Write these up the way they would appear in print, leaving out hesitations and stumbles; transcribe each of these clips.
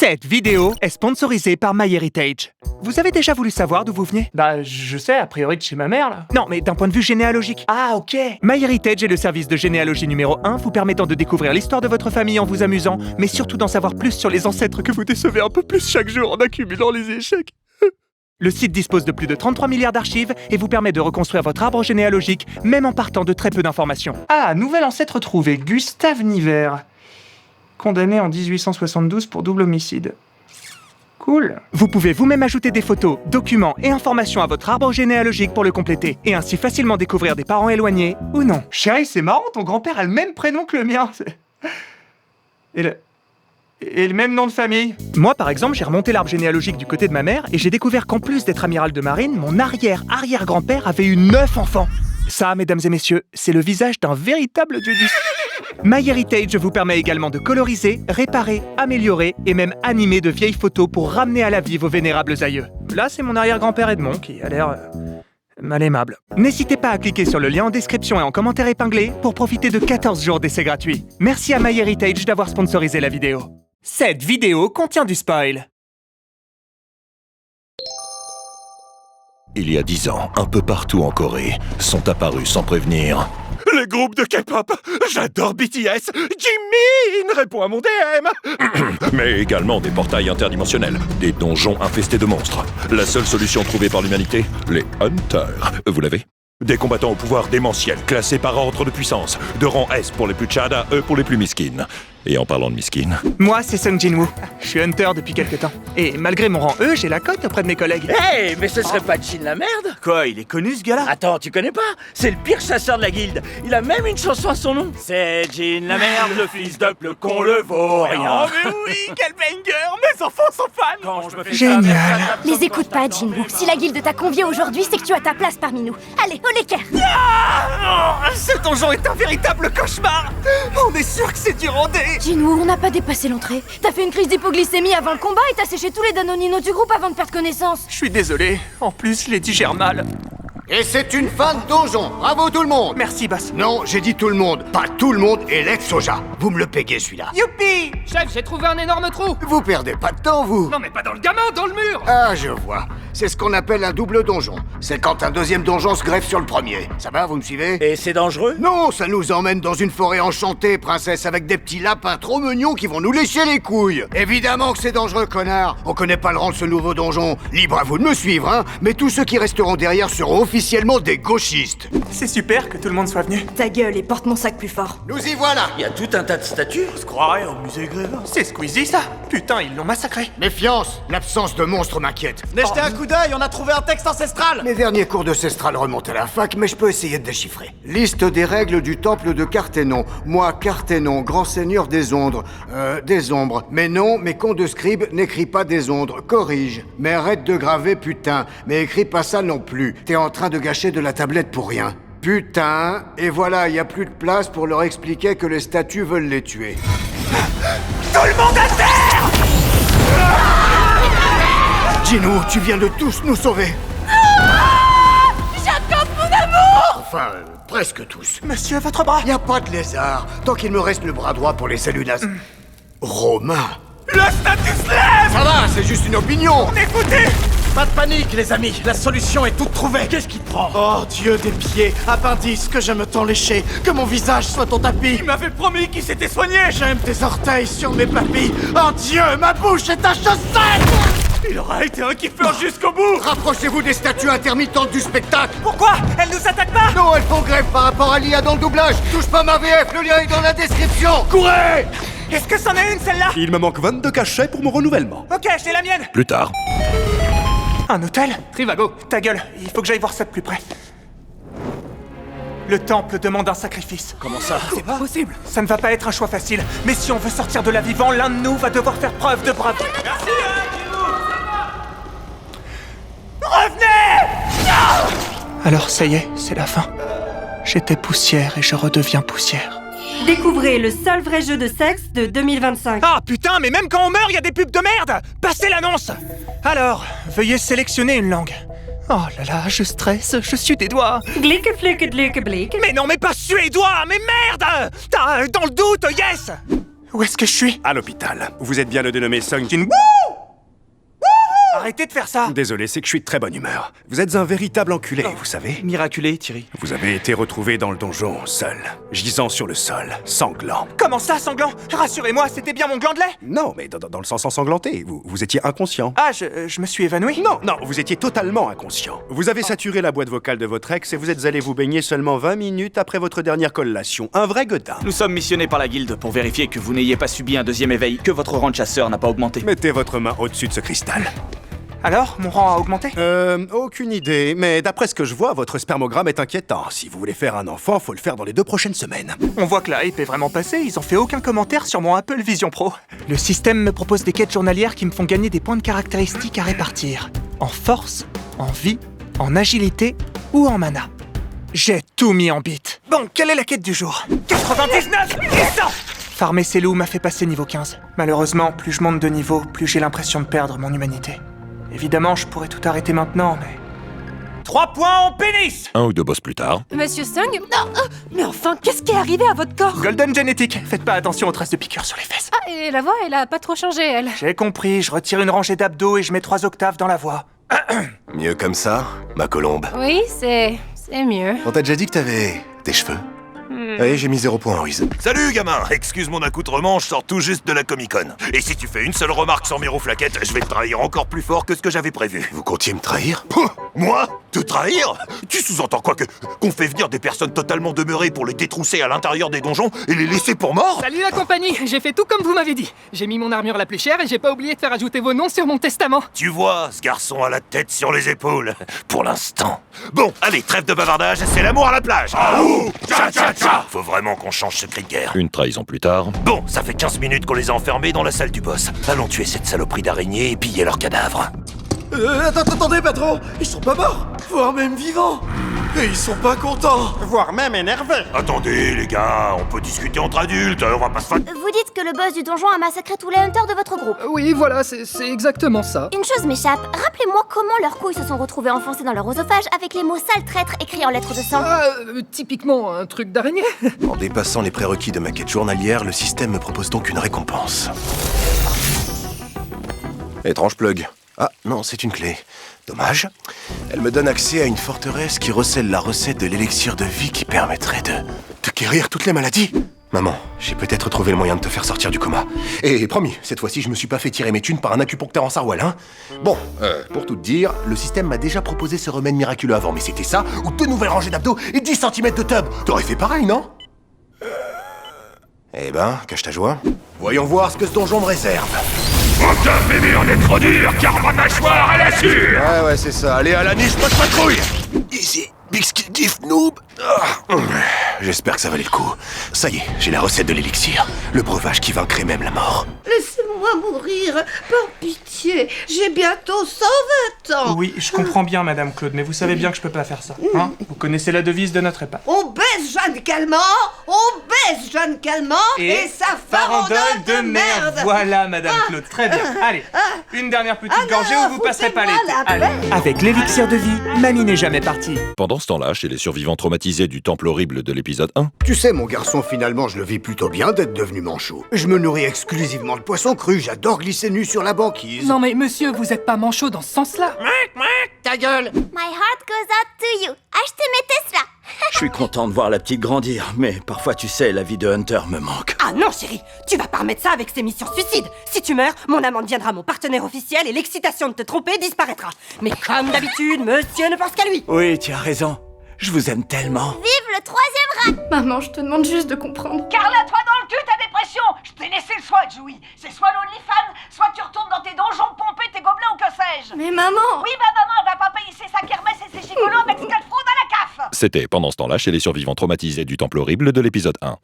Cette vidéo est sponsorisée par MyHeritage. Vous avez déjà voulu savoir d'où vous venez? Bah, je sais, a priori de chez ma mère, là. Non, mais d'un point de vue généalogique. Ah, ok. MyHeritage est le service de généalogie numéro 1, vous permettant de découvrir l'histoire de votre famille en vous amusant, mais surtout d'en savoir plus sur les ancêtres que vous décevez un peu plus chaque jour en accumulant les échecs. Le site dispose de plus de 33 milliards d'archives et vous permet de reconstruire votre arbre généalogique, même en partant de très peu d'informations. Ah, nouvel ancêtre trouvé, Gustave Niver. Condamné en 1872 pour double homicide. Cool. Vous pouvez vous-même ajouter des photos, documents et informations à votre arbre généalogique pour le compléter, et ainsi facilement découvrir des parents éloignés ou non. Chérie, c'est marrant, ton grand-père a le même prénom que le mien. Et le même nom de famille. Moi, par exemple, j'ai remonté l'arbre généalogique du côté de ma mère et j'ai découvert qu'en plus d'être amiral de marine, mon arrière-arrière-grand-père avait eu 9 enfants. Ça, mesdames et messieurs, c'est le visage d'un véritable dieu du... MyHeritage vous permet également de coloriser, réparer, améliorer et même animer de vieilles photos pour ramener à la vie vos vénérables aïeux. Là, c'est mon arrière-grand-père Edmond qui a l'air... mal aimable. N'hésitez pas à cliquer sur le lien en description et en commentaire épinglé pour profiter de 14 jours d'essai gratuit. Merci à MyHeritage d'avoir sponsorisé la vidéo. Cette vidéo contient du spoil. Il y a 10 ans, un peu partout en Corée, sont apparus sans prévenir. Les groupes de K-pop, j'adore BTS, Jimin répond à mon DM. Mais également des portails interdimensionnels, des donjons infestés de monstres. La seule solution trouvée par l'humanité, les Hunters. Vous l'avez? Des combattants au pouvoir démentiel, classés par ordre de puissance, de rang S pour les plus tchada, E pour les plus miskines. Et en parlant de miskines... Moi, c'est Sung Jin-woo. Je suis Hunter depuis quelque temps. Et malgré mon rang E, j'ai la cote auprès de mes collègues. Hey, mais ce serait pas Jin la merde? Quoi, il est connu ce gars-là? Attends, tu connais pas? C'est le pire chasseur de la guilde. Il a même une chanson à son nom. C'est Jin la merde, le fils d'Up, le con, le vaut rien. Oh mais oui, quel banger! Mes enfants sont fans! Quand je me fais Génial. Les écoute pas, Jinwoo. Si la guilde t'a convié aujourd'hui, c'est que tu as ta place parmi nous. Allez, au l'équerre. Ce donjon est un véritable cauchemar! On est sûr que c'est du rondé! Jinwoo, on n'a pas dépassé l'entrée. T'as fait une crise d'hypoglycémie avant le combat et t'as séché tous les danoninos du groupe avant de perdre connaissance. Je suis désolé. En plus, je les digère mal. Et c'est une fin de donjon. Bravo tout le monde. Merci, Bass. Non, j'ai dit tout le monde. Pas tout le monde et Let's Soja. Vous me le payez celui-là. Youpi! Chef, j'ai trouvé un énorme trou. Vous perdez pas de temps, vous. Non, mais pas dans le gamin, dans le mur. Ah, je vois. C'est ce qu'on appelle un double donjon. C'est quand un deuxième donjon se greffe sur le premier. Ça va, vous me suivez? Et c'est dangereux? Non, ça nous emmène dans une forêt enchantée, princesse, avec des petits lapins trop mignons qui vont nous lécher les couilles. Évidemment que c'est dangereux, connard. On connaît pas le rang de ce nouveau donjon. Libre à vous de me suivre, hein. Mais tous ceux qui resteront derrière seront officiellement des gauchistes. C'est super que tout le monde soit venu. Ta gueule et porte mon sac plus fort. Nous y voilà. Il y a tout un tas de statues. On se croirait au musée Grévin. C'est Squeezie, ça. Putain, ils l'ont massacré. Méfiance, l'absence de monstres m'inquiète. Jetez un coup d'œil, on a trouvé un texte ancestral! Mes derniers cours de cestral remontent à la fac, mais je peux essayer de déchiffrer. Liste des règles du temple de Carthénon. Moi, Carthénon, grand seigneur des ombres. Des ombres. Mais non, mes cons de scribe n'écris pas des ombres. Corrige. Mais arrête de graver, putain. Mais écris pas ça non plus. T'es en train de gâcher de la tablette pour rien. Putain. Et voilà, y a plus de place pour leur expliquer que les statues veulent les tuer. Tout le monde à terre! Jinwoo, tu viens de tous nous sauver. J'attends mon amour. Enfin, presque tous. Monsieur, votre bras. Y a pas de lézard, tant qu'il me reste le bras droit pour les saluts Romain. Le statut se lève! Ça va, c'est juste une opinion. Écoutez! Pas de panique, les amis, la solution est toute trouvée. Qu'est-ce qui te prend? Oh, Dieu des pieds, appendice, que je me tends léché, que mon visage soit ton tapis. Il m'avait promis qu'il s'était soigné. J'aime tes orteils sur mes papilles. Oh Dieu, ma bouche est ta chaussette! Il aura été un kiffeur jusqu'au bout. Rapprochez-vous des statues intermittentes du spectacle. Pourquoi? Elle nous attaque pas? Non, elles font grève par rapport à l'IA dans le doublage. Touche pas ma VF, le lien est dans la description. Courez! Est-ce que c'en est une, celle-là? Il me manque 22 cachets pour mon renouvellement. Ok, j'ai la mienne. Plus tard. Un hôtel? Trivago. Ta gueule, il faut que j'aille voir ça de plus près. Le temple demande un sacrifice. Comment ça? C'est pas possible. Ça ne va pas être un choix facile, mais si on veut sortir de là vivant, l'un de nous va devoir faire preuve de bravoure. Merci, revenez! Alors ça y est, c'est la fin. J'étais poussière et je redeviens poussière. Découvrez le seul vrai jeu de sexe de 2025. Ah putain, mais même quand on meurt, il y a des pubs de merde! Passez l'annonce! Alors, veuillez sélectionner une langue. Oh là là, je stresse, je sue des doigts. Glick, flick, glick, blick. Mais non, mais pas suédois, mais merde! Dans le doute, yes! Où est-ce que je suis? À l'hôpital. Vous êtes bien le dénommé Sung Jin. Arrêtez de faire ça! Désolé, c'est que je suis de très bonne humeur. Vous êtes un véritable enculé, vous savez. Miraculé, Thierry. Vous avez été retrouvé dans le donjon, seul, gisant sur le sol, sanglant. Comment ça, sanglant? Rassurez-moi, c'était bien mon gland de lait? Non, mais dans le sens ensanglanté. Vous étiez inconscient. Ah, je me suis évanoui? Non, vous étiez totalement inconscient. Vous avez saturé la boîte vocale de votre ex et vous êtes allé vous baigner seulement 20 minutes après votre dernière collation. Un vrai godin. Nous sommes missionnés par la guilde pour vérifier que vous n'ayez pas subi un deuxième éveil, que votre rang de chasseur n'a pas augmenté. Mettez votre main au-dessus de ce cristal. Alors, mon rang a augmenté? Aucune idée, mais d'après ce que je vois, votre spermogramme est inquiétant. Si vous voulez faire un enfant, faut le faire dans les 2 prochaines semaines. On voit que la hype est vraiment passée, ils ont fait aucun commentaire sur mon Apple Vision Pro. Le système me propose des quêtes journalières qui me font gagner des points de caractéristiques à répartir. En force, en vie, en agilité ou en mana. J'ai tout mis en bit. Bon, quelle est la quête du jour? 99 et 100! Farmer ces loups m'a fait passer niveau 15. Malheureusement, plus je monte de niveau, plus j'ai l'impression de perdre mon humanité. Évidemment, je pourrais tout arrêter maintenant, mais... 3 points en pénis! 1 ou 2 boss plus tard. Monsieur Sung? Non, mais enfin, qu'est-ce qui est arrivé à votre corps? Golden Genetic, faites pas attention aux traces de piqûres sur les fesses. Ah, et la voix, elle a pas trop changé, elle. J'ai compris, je retire une rangée d'abdos et je mets 3 octaves dans la voix. Mieux comme ça, ma colombe. Oui, c'est mieux. On t'a déjà dit que t'avais des cheveux? Allez, j'ai mis 0 point en Ruiz. Salut gamin, excuse mon accoutrement, je sors tout juste de la Comic-Con. Et si tu fais une seule remarque sans miroflaquette, je vais te trahir encore plus fort que ce que j'avais prévu. Vous comptiez me trahir? Moi? Te trahir? Tu sous-entends quoi, qu'on fait venir des personnes totalement demeurées pour les détrousser à l'intérieur des donjons et les laisser pour morts? Salut la compagnie, j'ai fait tout comme vous m'avez dit. J'ai mis mon armure la plus chère et j'ai pas oublié de faire ajouter vos noms sur mon testament. Tu vois, ce garçon a la tête sur les épaules, pour l'instant. Bon, allez, trêve de bavardage, c'est l'amour à la plage. Ah ouh, tcha tcha tcha. Faut vraiment qu'on change ce cri de guerre. Une trahison plus tard. Bon, ça fait 15 minutes qu'on les a enfermés dans la salle du boss. Allons tuer cette saloperie d'araignée et piller leurs cadavres. Attendez, patron! Ils sont pas morts! Voire même vivants! Et ils sont pas contents! Voire même énervés. Attendez, les gars, on peut discuter entre adultes, on va pas se faire... Vous dites que le boss du donjon a massacré tous les hunters de votre groupe. Oui, voilà, c'est exactement ça. Une chose m'échappe, rappelez-moi comment leurs couilles se sont retrouvées enfoncées dans leur oesophage avec les mots sale traître écrits en lettres de sang. Typiquement un truc d'araignée. En dépassant les prérequis de ma quête journalière, le système me propose donc une récompense. Étrange plug. Ah, non, c'est une clé. Dommage. Elle me donne accès à une forteresse qui recèle la recette de l'élixir de vie qui permettrait de guérir toutes les maladies. Maman, j'ai peut-être trouvé le moyen de te faire sortir du coma. Et promis, cette fois-ci, je me suis pas fait tirer mes thunes par un acupuncteur en sarwal, hein. Bon, pour tout te dire, le système m'a déjà proposé ce remède miraculeux avant, mais c'était ça, ou 2 nouvelles rangées d'abdos et 10 cm de tub. T'aurais fait pareil, non? Eh ben, cache ta joie. Voyons voir ce que ce donjon me réserve. Aucun fait mûr n'est trop dur, car ma mâchoire, elle assure. Ouais, c'est ça. Allez, à la niche, pas de patrouille. Easy, big skill diff, noob. J'espère que ça valait le coup. Ça y est, j'ai la recette de l'élixir. Le breuvage qui vaincrait même la mort. Laissez-moi mourir, par pitié. J'ai bientôt 120 ans. Oui, je comprends bien, Madame Claude, mais vous savez bien que je peux pas faire ça. Hein? Vous connaissez la devise de notre EHPAD. On baisse Jeanne Calment, et sa farandole de merde. Voilà, Madame Claude, très bien. Allez, une dernière petite gorgée ou vous passerez pas l'été. Allez. Avec l'élixir de vie, mamie n'est jamais partie. Pendant ce temps-là, chez les survivants traumatisés du temple horrible de l'épisode 1. Tu sais, mon garçon, finalement, je le vis plutôt bien d'être devenu manchot. Je me nourris exclusivement de poissons crus, j'adore glisser nu sur la banquise. Non mais monsieur, vous êtes pas manchot dans ce sens-là. Ta gueule! My heart goes out to you. Achetez mes Tesla. Je suis content de voir la petite grandir, mais parfois, tu sais, la vie de Hunter me manque. Ah non, chérie, tu vas pas remettre ça avec ces missions suicides. Si tu meurs, mon amant deviendra mon partenaire officiel et l'excitation de te tromper disparaîtra. Mais comme d'habitude, monsieur ne pense qu'à lui. Oui, tu as raison. Je vous aime tellement. Vive le 3e rat. Maman, je te demande juste de comprendre. Carla, toi dans le cul, ta dépression. Je t'ai laissé le choix, Joey. C'est soit l'OnlyFans, soit tu retournes dans tes donjons pomper tes gobelins ou que sais-je. Mais maman. Oui, bah maman, elle va pas payer ses sacs Hermès et ses gigolos avec ce qu'elle fraude à la CAF. C'était pendant ce temps-là chez les survivants traumatisés du temple horrible de l'épisode 1.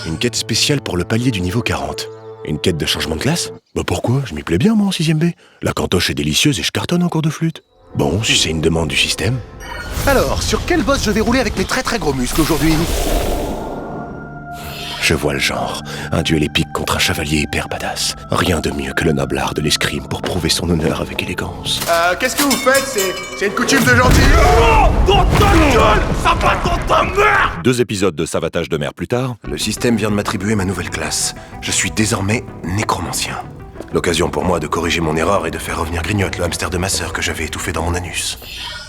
Une quête spéciale pour le palier du niveau 40. Une quête de changement de classe? Bah pourquoi? Je m'y plais bien, moi, en 6ème B. La cantoche est délicieuse et je cartonne en cours de flûte. Bon, si c'est une demande du système. Alors, sur quel boss je vais rouler avec mes très très gros muscles aujourd'hui? Je vois le genre. Un duel épique contre un chevalier hyper badass. Rien de mieux que le noble art de l'escrime pour prouver son honneur avec élégance. Qu'est-ce que vous faites? C'est une coutume de gentil. Oh, dans ta gueule! Ça va dans ta merde! 2 épisodes de savatage de mer plus tard. Le système vient de m'attribuer ma nouvelle classe. Je suis désormais nécromancien. L'occasion pour moi de corriger mon erreur et de faire revenir Grignotte, le hamster de ma sœur que j'avais étouffé dans mon anus.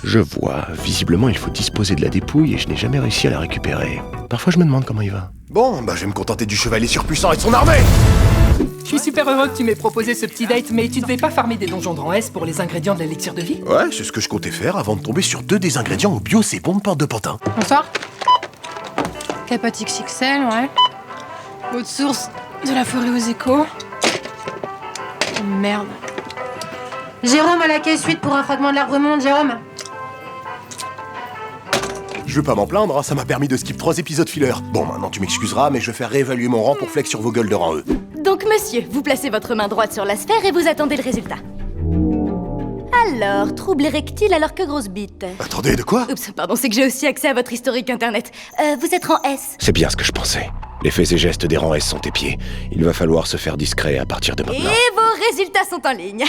Je vois, visiblement il faut disposer de la dépouille et je n'ai jamais réussi à la récupérer. Parfois je me demande comment il va. Bon, je vais me contenter du chevalier surpuissant et de son armée. Je suis super heureux que tu m'aies proposé ce petit date, mais tu devais pas farmer des donjons de rang S pour les ingrédients de l'élixir de vie? Ouais, c'est ce que je comptais faire avant de tomber sur 2 des ingrédients au bio, c'est bon de porte de pantin. Bonsoir. Capote XXL, ouais. Eau de source de la forêt aux échos. Oh, merde. Jérôme à la caisse 8 pour un fragment de l'arbre monde, Jérôme. Je veux pas m'en plaindre, hein, ça m'a permis de skip 3 épisodes filler. Bon, maintenant tu m'excuseras, mais je vais faire réévaluer mon rang pour flex sur vos gueules de rang E. Donc, monsieur, vous placez votre main droite sur la sphère et vous attendez le résultat. Alors, trouble érectile alors que grosse bite. Attendez, de quoi? Oups, pardon, c'est que j'ai aussi accès à votre historique internet. Vous êtes rang S. C'est bien ce que je pensais. Les faits et gestes des rangs S sont épiés. Il va falloir se faire discret à partir de maintenant. Et vos résultats sont en ligne.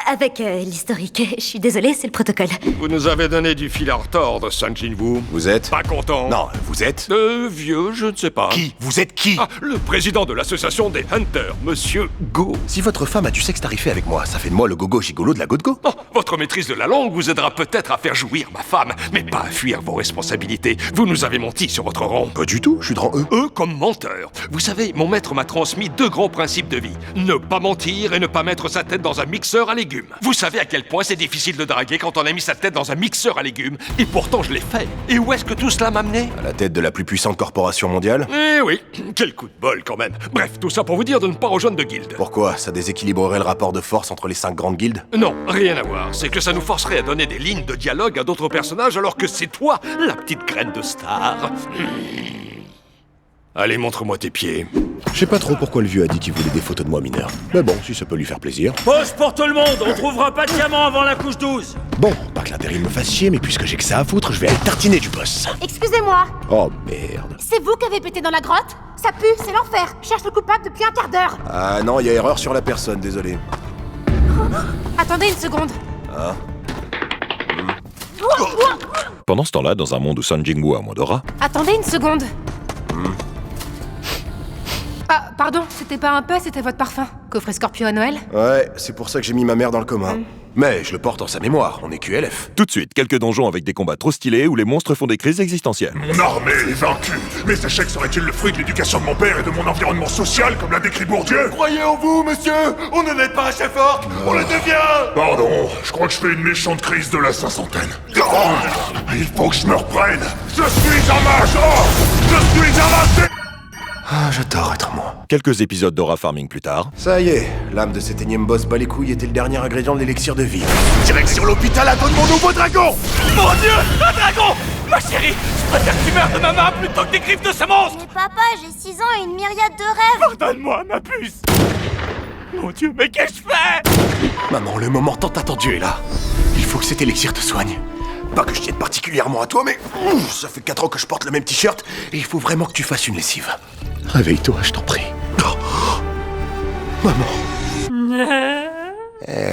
Avec l'historique. Je suis désolée, c'est le protocole. Vous nous avez donné du fil à retordre, Sun Jinwoo. Vous êtes? Pas content? Non, vous êtes? Vieux, je ne sais pas. Qui? Vous êtes qui? Le président de l'association des Hunters, Monsieur Go. Si votre femme a du sexe tarifé avec moi, ça fait de moi le gogo gigolo de la Go-de-Go. Votre maîtrise de la langue vous aidera peut-être à faire jouir ma femme, mais pas à fuir vos responsabilités. Vous nous avez menti sur votre rang. Pas du tout, je suis de rang E. E comme menteur. Vous savez, mon maître m'a transmis 2 grands principes de vie. Ne pas mentir et ne pas mettre sa tête dans un mixeur à légumes. Vous savez à quel point c'est difficile de draguer quand on a mis sa tête dans un mixeur à légumes. Et pourtant je l'ai fait. Et où est-ce que tout cela m'a mené? À la tête de la plus puissante corporation mondiale? Eh oui, quel coup de bol quand même. Bref, tout ça pour vous dire de ne pas rejoindre de guilde. Pourquoi? Ça déséquilibrerait le rapport de force entre les 5 grandes guildes? Non, rien à voir. C'est que ça nous forcerait à donner des lignes de dialogue à d'autres personnages alors que c'est toi, la petite graine de star. Allez, montre-moi tes pieds. Je sais pas trop pourquoi le vieux a dit qu'il voulait des photos de moi mineur. Mais bon, si ça peut lui faire plaisir. Pause pour tout le monde, on trouvera pas de diamant avant la couche 12. Bon, pas que l'intérim me fasse chier, mais puisque j'ai que ça à foutre, je vais aller tartiner du boss. Excusez-moi, Oh merde. c'est vous qui avez pété dans la grotte? Ça pue, c'est l'enfer. Je cherche le coupable depuis un quart d'heure. Ah non, il y a erreur sur la personne, désolé. Attendez une seconde. Hein? Pendant ce temps-là, dans un monde où Sun Jinwoo a moins d'aura, Attendez une seconde. Ah, pardon, c'était pas un peu, c'était votre parfum. Coffret Scorpio à Noël? Ouais, c'est pour ça que j'ai mis ma mère dans le coma. Mais je le porte en sa mémoire, on est QLF. tout de suite, quelques donjons avec des combats trop stylés où les monstres font des crises existentielles. Mon armée est vaincue. Mes échecs seraient-ils le fruit de l'éducation de mon père et de mon environnement social, comme l'a décrit Bourdieu? Croyez en vous, monsieur! On ne n'est pas un chef orc, on le devient! Pardon, je crois que je fais une méchante crise de la 500aine. Il faut que je me reprenne. Je suis un mage orc! Je suis un mage. Ah, j'adore être moi. Quelques épisodes d'aura farming plus tard. Ça y est, l'âme de cet énième boss bat les couilles était le dernier ingrédient de l'élixir de vie. Direction l'hôpital à donne mon nouveau dragon! Mon Dieu, un dragon! Ma chérie, je préfère que tu meurs de ma main plutôt que des griffes de ce monstre! Mais papa, j'ai 6 ans et une myriade de rêves. Pardonne-moi, ma puce! Mon Dieu, mais qu'ai-je fait? Maman, le moment tant attendu est là. Il faut que cet élixir te soigne. Pas que je tienne particulièrement à toi, mais ça fait 4 ans que je porte le même t-shirt et il faut vraiment que tu fasses une lessive. Réveille-toi, je t'en prie. Oh. Maman.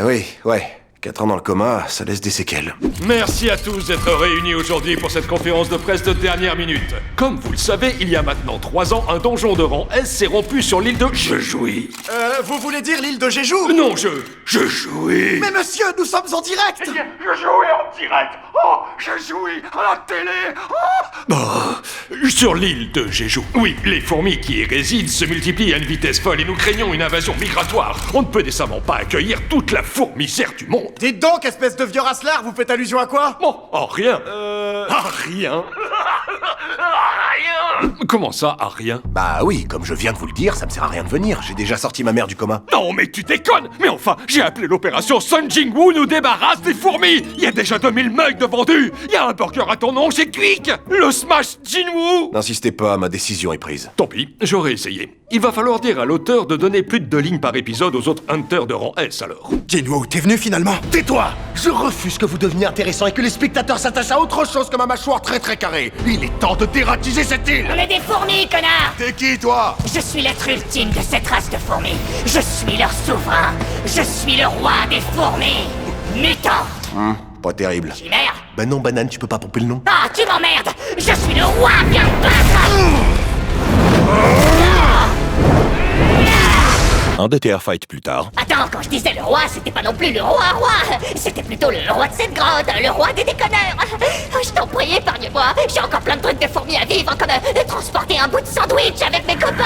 Oui, ouais. 4 ans dans le coma, ça laisse des séquelles. Merci à tous d'être réunis aujourd'hui pour cette conférence de presse de dernière minute. Comme vous le savez, il y a maintenant 3 ans, un donjon de rang S s'est rompu sur l'île de Je Jouis. Vous voulez dire l'île de Jeju? Non, je jouis. Mais monsieur, nous sommes en direct! Je jouais en direct. Oh, je jouis à la télé. Sur l'île de Jeju. Oui, les fourmis qui y résident se multiplient à une vitesse folle et nous craignons une invasion migratoire. On ne peut décemment pas accueillir toute la fourmisère du monde. Dites donc, espèce de vieux rasselard, vous faites allusion à quoi? Bon, rien. Rien. Comment ça, à rien? Bah oui, comme je viens de vous le dire, ça me sert à rien de venir. J'ai déjà sorti ma mère du coma. Non, mais tu déconnes! Mais enfin, j'ai appelé l'opération Sun Jinwoo nous débarrasse des fourmis! Il y a déjà 2000 mugs de vendus! Il y a un burger à ton nom chez Quick! Le Smash Jinwoo! N'insistez pas, ma décision est prise. Tant pis, j'aurais essayé. Il va falloir dire à l'auteur de donner plus de 2 lignes par épisode aux autres Hunters de rang S alors. Jinwoo, t'es venu finalement? Tais-toi! Je refuse que vous deveniez intéressant et que les spectateurs s'attachent à autre chose que ma mâchoire très très carrée. Il est temps de dératiser cette île! On est des fourmis, connard! T'es qui, toi? Je suis l'être ultime de cette race de fourmis. Je suis leur souverain. Je suis le roi des fourmis. Mutant. Pas terrible. Chimère. Bah non, banane, tu peux pas pomper le nom. Ah, tu m'emmerdes! Je suis le roi, viens me battre! Un DTR fight plus tard. Attends, quand je disais le roi, c'était pas non plus le roi, c'était plutôt le roi de cette grotte, le roi des déconneurs. Je t'en prie, épargne-moi, j'ai encore plein de trucs de fourmis à vivre, comme transporter un bout de sandwich avec mes copains.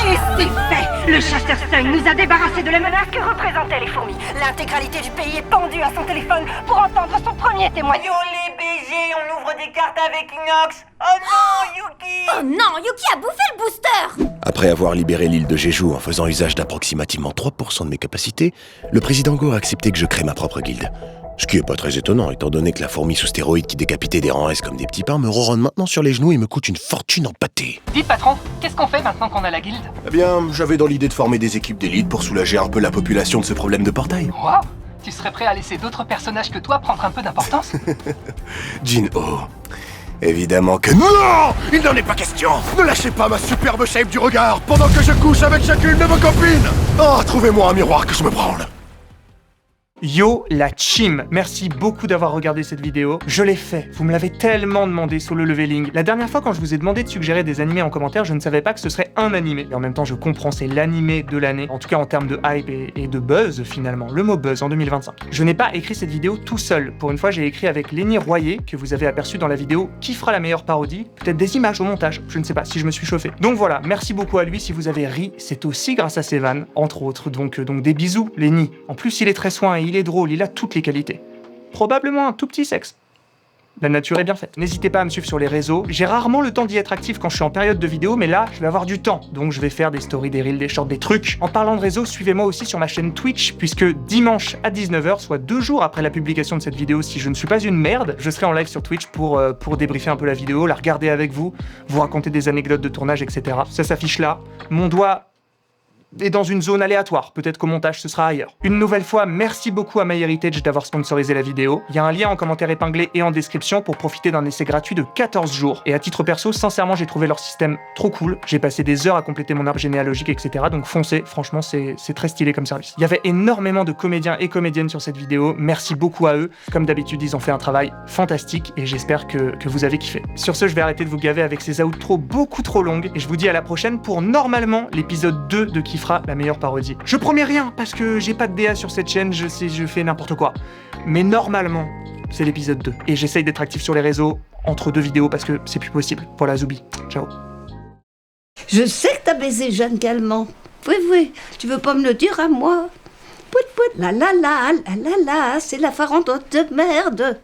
Et c'est fait! Le chasseur Sung nous a débarrassé de la menace que représentaient les fourmis. L'intégralité du pays est pendue à son téléphone pour entendre son premier témoignage. Yo les BG, on ouvre des cartes avec Inox. Oh non, Yuki! Oh non, Yuki a bouffé le booster! Après avoir libéré l'île de Jeju en faisant usage d'approximativement 3% de mes capacités, le président Go a accepté que je crée ma propre guilde. Ce qui est pas très étonnant, étant donné que la fourmi sous stéroïdes qui décapitait des rangs S comme des petits pains me ronronne maintenant sur les genoux et me coûte une fortune en pâté. Dites patron, qu'est-ce qu'on fait maintenant qu'on a la guilde? Eh bien, j'avais dans l'idée de former des équipes d'élite pour soulager un peu la population de ce problème de portail. Waouh! Tu serais prêt à laisser d'autres personnages que toi prendre un peu d'importance? Jin-Ho. Évidemment que non! Il n'en est pas question! Ne lâchez pas ma superbe shape du regard pendant que je couche avec chacune de vos copines! Oh, trouvez-moi un miroir que je me branle! Yo la chim, merci beaucoup d'avoir regardé cette vidéo. Je l'ai fait, vous me l'avez tellement demandé sur le leveling. La dernière fois quand je vous ai demandé de suggérer des animés en commentaire, je ne savais pas que ce serait un animé. Et en même temps je comprends, c'est l'animé de l'année, en tout cas en termes de hype et de buzz finalement, le mot buzz en 2025. Je n'ai pas écrit cette vidéo tout seul. Pour une fois j'ai écrit avec Lenny Royer, que vous avez aperçu dans la vidéo Qui fera la meilleure parodie? Peut-être des images au montage, je ne sais pas si je me suis chauffé. Donc voilà, merci beaucoup à lui, si vous avez ri, c'est aussi grâce à ses vannes, entre autres. Donc des bisous Lenny. En plus il est très soin et il est drôle, il a toutes les qualités. Probablement un tout petit sexe. La nature est bien faite. N'hésitez pas à me suivre sur les réseaux. J'ai rarement le temps d'y être actif quand je suis en période de vidéo, mais là, je vais avoir du temps. Donc je vais faire des stories, des reels, des shorts, des trucs. En parlant de réseaux, suivez-moi aussi sur ma chaîne Twitch, puisque dimanche à 19h, soit 2 jours après la publication de cette vidéo, si je ne suis pas une merde, je serai en live sur Twitch pour débriefer un peu la vidéo, la regarder avec vous, vous raconter des anecdotes de tournage, etc. Ça s'affiche là. Mon doigt est dans une zone aléatoire, peut-être qu'au montage ce sera ailleurs. Une nouvelle fois, merci beaucoup à MyHeritage d'avoir sponsorisé la vidéo. Il y a un lien en commentaire épinglé et en description pour profiter d'un essai gratuit de 14 jours. Et à titre perso, sincèrement, j'ai trouvé leur système trop cool. J'ai passé des heures à compléter mon arbre généalogique, etc. Donc foncez, franchement, c'est très stylé comme service. Il y avait énormément de comédiens et comédiennes sur cette vidéo. Merci beaucoup à eux. Comme d'habitude, ils ont fait un travail fantastique et j'espère que vous avez kiffé. Sur ce, je vais arrêter de vous gaver avec ces outros beaucoup trop longues et je vous dis à la prochaine pour normalement l'épisode 2 de Qui fera la meilleure parodie. Je promets rien parce que j'ai pas de DA sur cette chaîne, je fais n'importe quoi. Mais normalement, c'est l'épisode 2. Et j'essaye d'être actif sur les réseaux entre 2 vidéos parce que c'est plus possible. Voilà, Zoubi. Ciao. Je sais que t'as baisé Jeanne Calment. Oui, tu veux pas me le dire à moi? Pout, la, c'est la farandotte de merde.